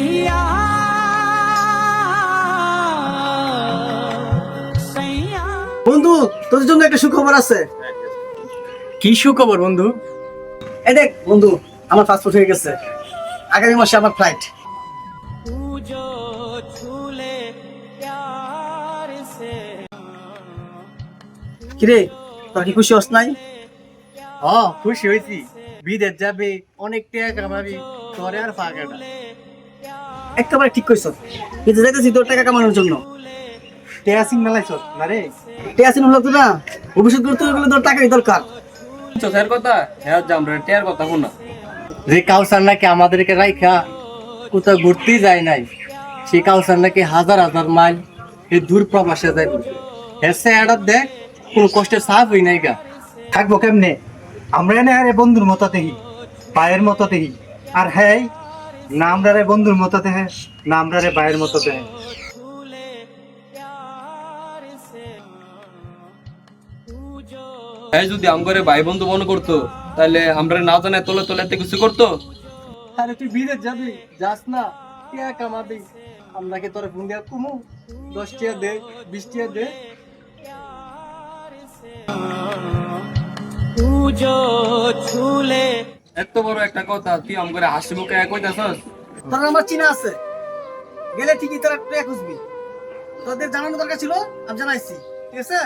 सैया सैया। বন্ধু, তোর জন্য একটা সুখবর আছে। কি সুখবর বন্ধু? এই দেখ বন্ধু, আমার পাসপোর্ট হয়ে গেছে। আগামী মাসে আমার ফ্লাইট। तू जो छू ले प्यार से। কিরে, তোর কি খুশি হস নাই? খুশি হয়েছি। বিদেশ যাবে, অনেক টাকা কামাবি, তোরে আর ফাঁকা না। একেবারে ঠিক কইছ। কিন্তু যাইতেছি তোর টাকা কামানোর জন্য। টাকা সিগনালাইছ না রে? টিয়া সিন হলো তো না, ভবিষ্যৎ করতে গেলে তোর টাকাই দরকার। চোখের কথা হ্যাঁ জামরে টেয়ার কথা কোন না। যে কাউসার নাকি আমাদেরকে রাইখা কোথাও ঘুরতেই যায় নাই, সেই কাউসার নাকি হাজার হাজার মাইল এই দূর প্রবাসে যায়। হেসে এডার দেখ, কোনো কষ্টের সাফ হই নাই গা। থাকবো কেমনে? আমরা এনে আরে বন্ধুর মতো দেখি, পায়ের মতো দেখি। আর হ্যাঁ, না আমরা রে বন্ধুর মতো দেখে, না আমরা রে পায়ের মতো দেখে। হ্যাঁ যদি আমগরে ভাই বন্ধু মনে করতো তাহলে আমরা না জানে তোলে তোলে এত কিছু করতো। আরে তুই বিদেশ যাবি, যাস না, টাকা কামাবি, আমরা কি তোর ফোন দিয়া কুমু 10 টাকা দে, 20 টাকা দে। तू जो छू ले। এত বড় একটা কথা তুই আমগরে হাসি মুখে কইতাছস। তোর আমার চিনা আছে, গেলে ঠিকই তোরা টাকা খুঁজবি। তোদের জানানো দরকার ছিল, আমি জানাইছি। ঠিক আছে?